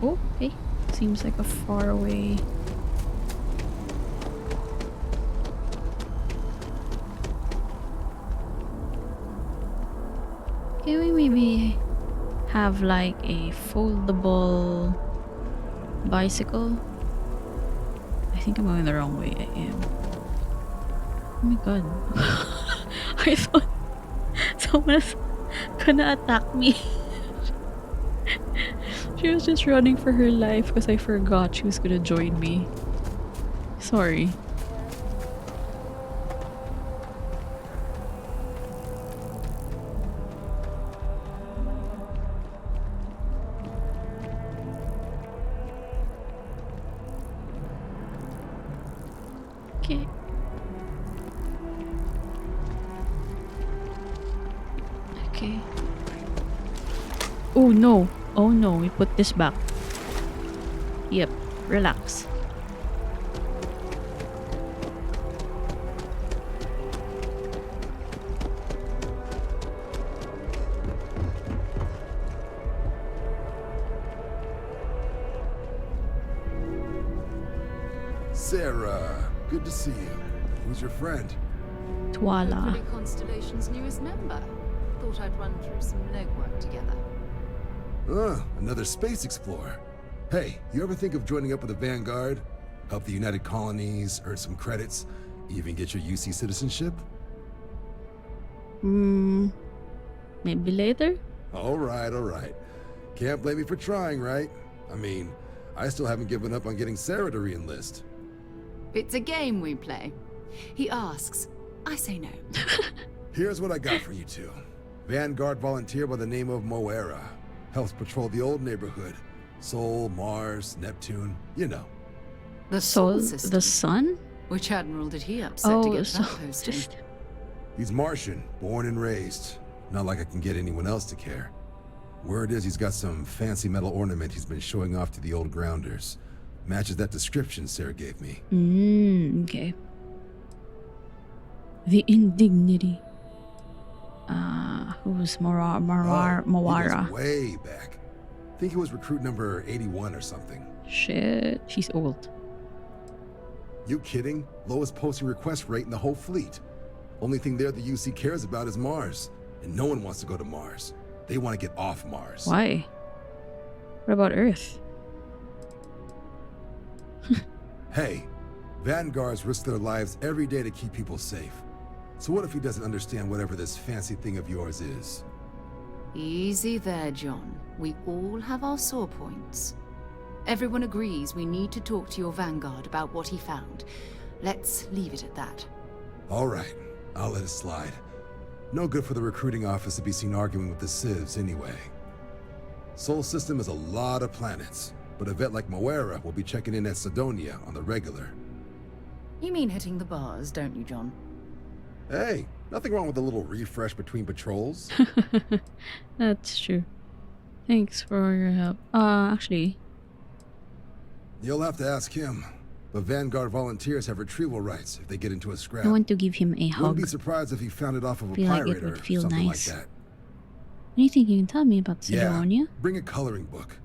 Oh, hey. Seems like a far away. Can we maybe have like a foldable bicycle? I think I'm going the wrong way. I am. Oh my god. I thought someone was gonna attack me. She was just running for her life because I forgot she was gonna join me. Sorry. Okay. Okay. Oh no. Oh no, we put this back. Yep. Relax. Sarah, good to see you. Who's your friend? Twala. Hopefully Constellation's newest member. Thought I'd run through some legwork together. Another space explorer. Hey, you ever think of joining up with the Vanguard? Help the United Colonies, earn some credits, even get your UC citizenship? Maybe later? All right. Can't blame me for trying, right? I mean, I still haven't given up on getting Sarah to re-enlist. It's a game we play. He asks, I say no. Here's what I got for you two. Vanguard volunteer by the name of Moera. Helps patrol the old neighborhood. Sol, Mars, Neptune, you know. The Sol The system. sun? Which admiral did he upset to get that posting? He's Martian, born and raised. Not like I can get anyone else to care. Word is he's got some fancy metal ornament he's been showing off to the old grounders. Matches that description Sarah gave me. Okay. The indignity. Who's He Mawara? goes way back. Think he was recruit number 81 or something. Shit, she's old. You kidding? Lowest posting request rate in the whole fleet. Only thing there the UC cares about is Mars. And no one wants to go to Mars. They want to get off Mars. Why? What about Earth? Hey, Vanguards risk their lives every day to keep people safe. So what if he doesn't understand whatever this fancy thing of yours is? Easy there, John. We all have our sore points. Everyone agrees we need to talk to your Vanguard about what he found. Let's leave it at that. All right, I'll let it slide. No good for the recruiting office to be seen arguing with the civs anyway. Sol system is a lot of planets, but a vet like Moera will be checking in at Sidonia on the regular. You mean hitting the bars, don't you, John? Hey, nothing wrong with a little refresh between patrols. That's true. Thanks for your help. Actually. You'll have to ask him. But Vanguard volunteers have retrieval rights if they get into a scrap. I want to give him a hug. Wouldn't be surprised if he found it off of a Feel like pirate it would or feel something nice. like that. Anything you can tell me about Sidonia? Yeah, bring a coloring book.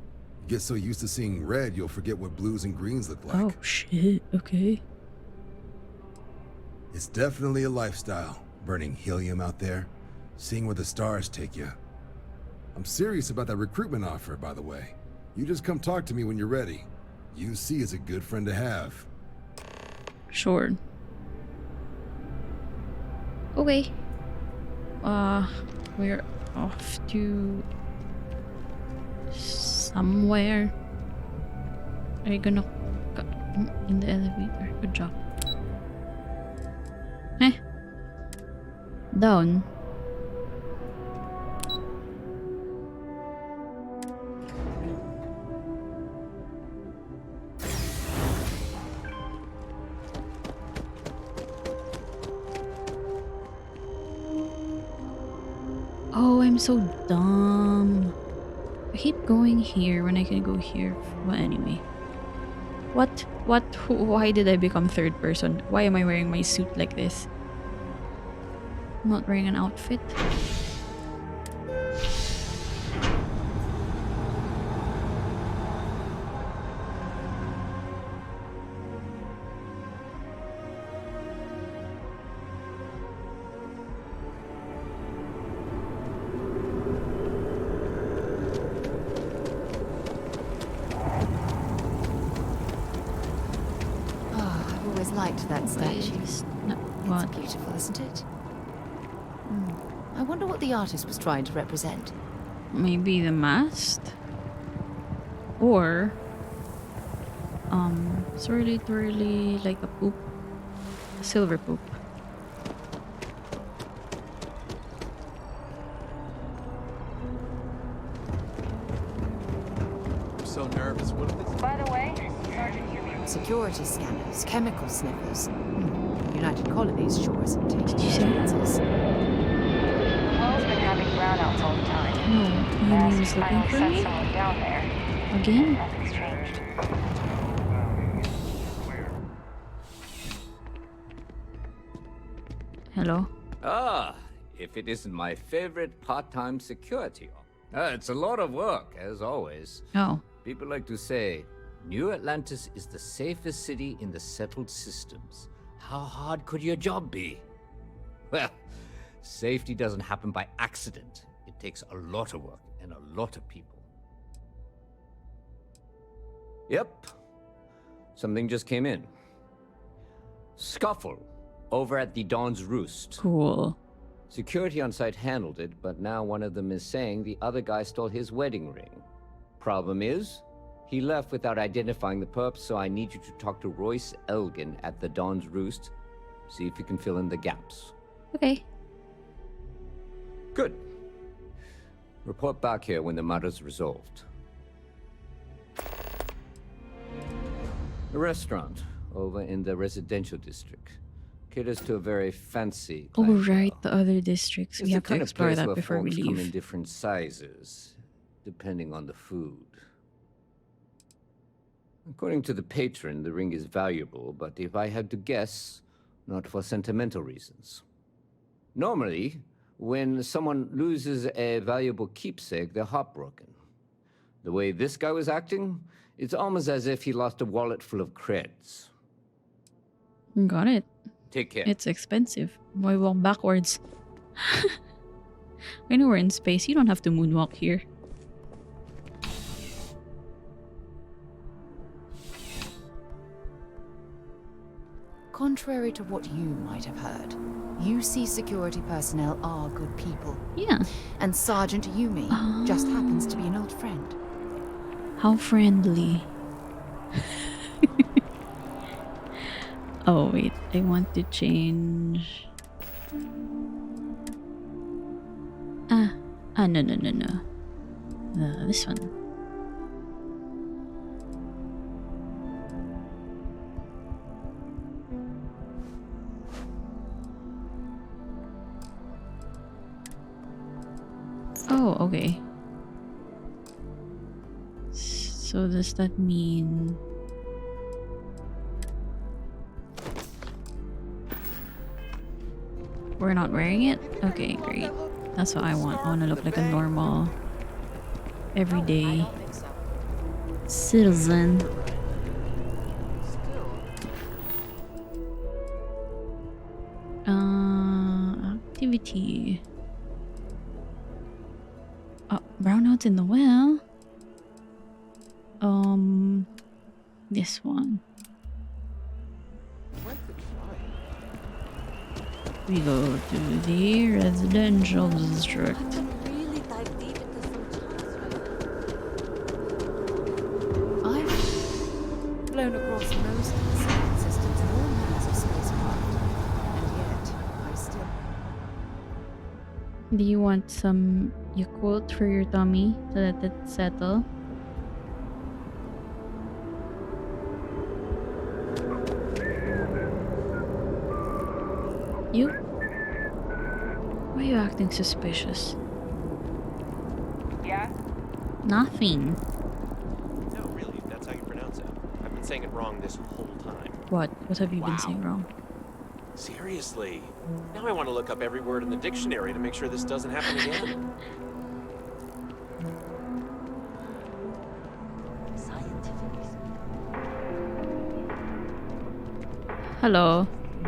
You get so used to seeing red, you'll forget what blues and greens look like. Oh, shit. Okay. It's definitely a lifestyle, burning helium out there, seeing where the stars take you. I'm serious about that recruitment offer, by the way. You just come talk to me when you're ready. UC is a good friend to have. Sure. Okay. We're off to somewhere. Are you gonna go in the elevator? Good job. Down. Oh, I'm so dumb. I keep going here when I can go here. Well, anyway. What? Why did I become third person? Why am I wearing my suit like this? I'm not wearing an outfit. I've always liked that stage. It's beautiful, isn't it? I wonder what the artist was trying to represent. Maybe the mast? Or swirly twirly like a poop. A silver poop. I'm so nervous. What if this... By the way, Sergeant Huey. Security scanners, chemical sniffers. The United Colonies sure isn't taking chances. The well's been having brownouts all the time. No, he was looking for me? Someone down there. Again? Nothing's changed. Hello? Ah, if it isn't my favorite part-time security. It's a lot of work, as always. Oh. People like to say, New Atlantis is the safest city in the settled systems. How hard could your job be? Well, safety doesn't happen by accident. It takes a lot of work and a lot of people. Yep. Something just came in. Scuffle over at the Dawn's Roost. Cool. Security on site handled it, but now one of them is saying the other guy stole his wedding ring. Problem is, he left without identifying the perp, so I need you to talk to Royce Elgin at the Dawn's Roost. See if you can fill in the gaps. Okay. Good. Report back here when the matter's resolved. A restaurant over in the residential district. Caters to a very fancy Oh, clientele. right, the other districts. It's We the have to kind of explore place that where before we folks come in leave. different sizes, depending on the food. According to the patron, the ring is valuable, but if I had to guess, not for sentimental reasons. Normally, when someone loses a valuable keepsake, they're heartbroken. The way this guy was acting, it's almost as if he lost a wallet full of creds. Got it. Take care. It's expensive. Why walk backwards? I know we're in space. You don't have to moonwalk here. Contrary to what you might have heard, UC security personnel are good people. Yeah. And Sergeant Yumi just happens to be an old friend. How friendly. Oh, wait. I want to change. No. This one. Oh, okay. So does that mean... we're not wearing it? Okay, great. That's what I want. I want to look like a normal, everyday citizen. Activity. Oh, brownouts in the well. This one. We go to the residential district. I've flown across most of the solar systems and all manners of spacecraft, and yet I still... Do you want some Yakult for your tummy to let it settle? You? Why are you acting suspicious? Yeah? Nothing. No, really, that's how you pronounce it. I've been saying it wrong this whole time. What? What have you been saying wrong? Seriously. Now I want to look up every word in the dictionary to make sure this doesn't happen again. Hello.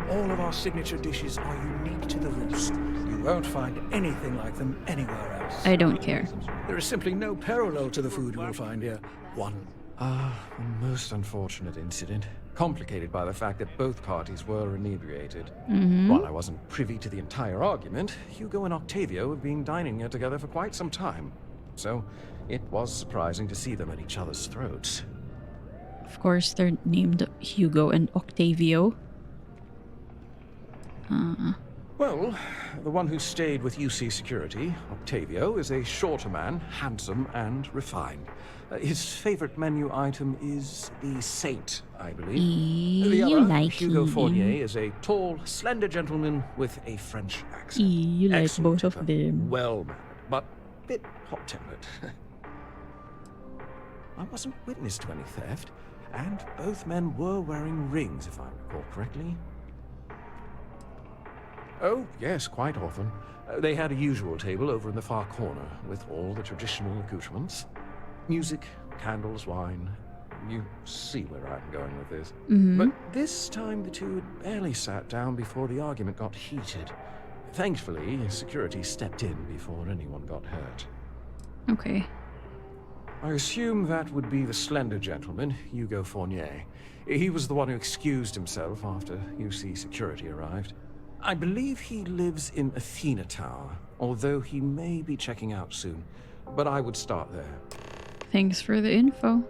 All of our signature dishes are unique to the Roost. You won't find anything like them anywhere else. I don't care. There is simply no parallel to the food you will find here. One. A most unfortunate incident. complicated by the fact that both parties were inebriated. Mhm. While I wasn't privy to the entire argument, Hugo and Octavio have been dining here together for quite some time. So it was surprising to see them at each other's throats. Of course, they're named Hugo and Octavio. Well, the one who stayed with UC Security, Octavio, is a shorter man, handsome and refined. His favorite menu item is the Saint, I believe. The You other, like Hugo him. Fournier, is a tall, slender gentleman with a French accent. You like Excellent both of temper, them. well-mannered, but a bit hot-tempered. I wasn't witness to any theft, and both men were wearing rings, if I recall correctly. Oh, yes, quite often. They had a usual table over in the far corner, with all the traditional accoutrements. Music, candles, wine. You see where I'm going with this. Mhm. But this time the two had barely sat down before the argument got heated. Thankfully, security stepped in before anyone got hurt. Okay. I assume that would be the slender gentleman, Hugo Fournier. He was the one who excused himself after UC security arrived. I believe he lives in Athena Tower, although he may be checking out soon. But I would start there. Thanks for the info.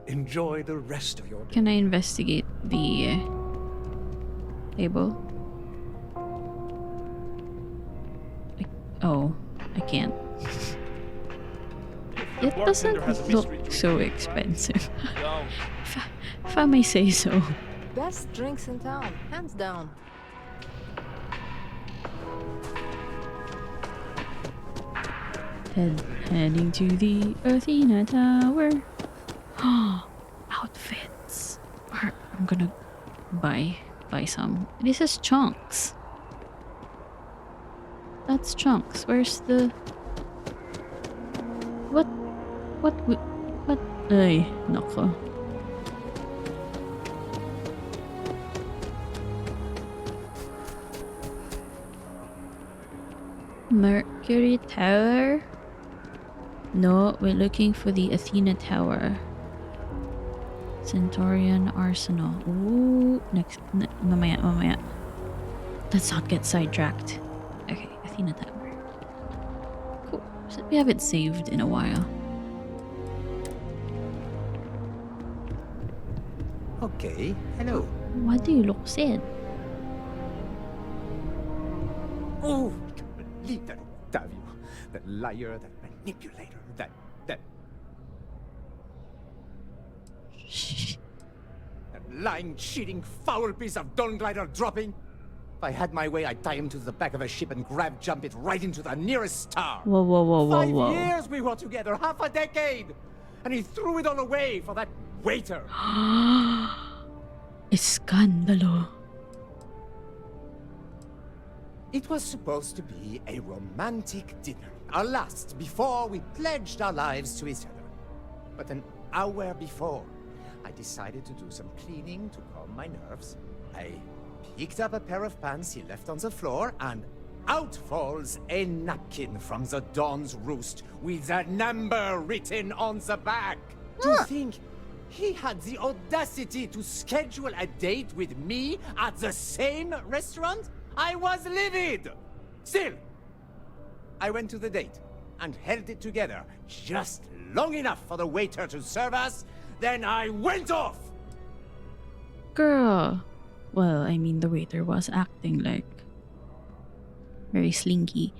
Enjoy the rest of your day. Can I investigate the table? I can't. It doesn't look so expensive. if I may say so. Best drinks in town, hands down. Heading to the Athena Tower. Outfits. I'm gonna buy some. This is Chunks. That's Chunks. Where's the... What? Ay, nako. Mercury Tower? No, we're looking for the Athena Tower. Centaurian Arsenal. Ooh, mamaya. Let's not get sidetracked. Okay, Athena Tower. Cool. So we haven't saved in a while. Okay, hello. Why do you look sad? Oh, I can't believe that Octavio. That liar, that manipulator, that... that lying, cheating, foul piece of Dawn Glider dropping. If I had my way, I'd tie him to the back of a ship and jump it right into the nearest star. Whoa. 5 years we were together, half a decade. And he threw it all away for that waiter. Escándalo. It was supposed to be a romantic dinner, our last before we pledged our lives to each other. But an hour before, I decided to do some cleaning to calm my nerves. I picked up a pair of pants he left on the floor, and out falls a napkin from the Dawn's roost with a number written on the back. To think he had the audacity to schedule a date with me at the same restaurant? I was livid! Still, I went to the date and held it together just long enough for the waiter to serve us. Then I went off! Girl. Well, I mean, the waiter was acting like very slinky.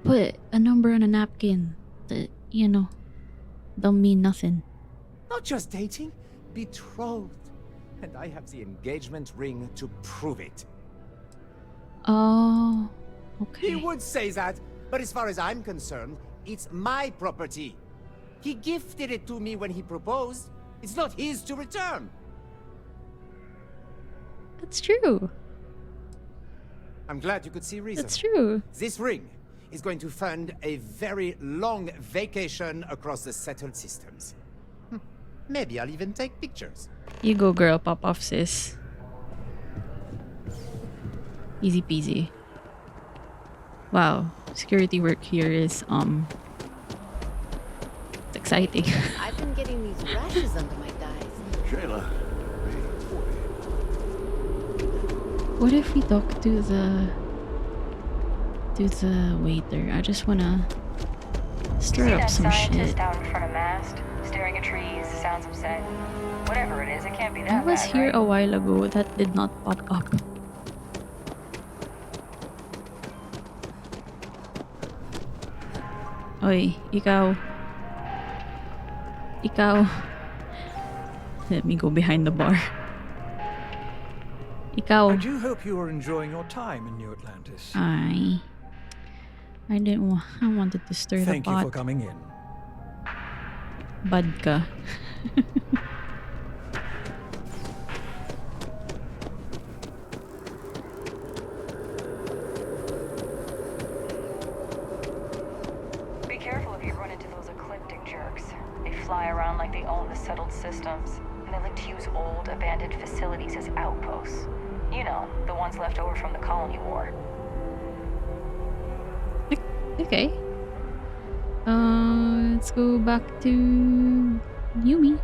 But a number on a napkin, don't mean nothing. Not just dating, betrothed. And I have the engagement ring to prove it. Oh, okay. He would say that, but as far as I'm concerned, it's my property. He gifted it to me when he proposed. It's not his to return. That's true. I'm glad you could see reason. That's true. This ring is going to fund a very long vacation across the settled systems. Maybe I'll even take pictures. You go, girl. Pop off, sis. Easy peasy. Wow. Security work here is, it's exciting. I've been getting these rashes under my thighs. Shayla, What if we talk to the waiter? I just wanna stir See up that some scientist shit. out in front of mast, staring at trees, sounds upset. Whatever it is, it can't be I that was bad, here right? a while ago. That did not pop up. Oy, ikaw. Ikaw. Let me go behind the bar. Ikaw. I do hope you are enjoying your time in New Atlantis. I didn't want. I wanted to stir Thank the you pot. for coming in. Bad ka. Be careful if you run into those ecliptic jerks. They fly around like they own the settled systems, and they like to use old, abandoned facilities as outposts. You know, the ones left over from the colony war. Okay. Let's go back to Yumi.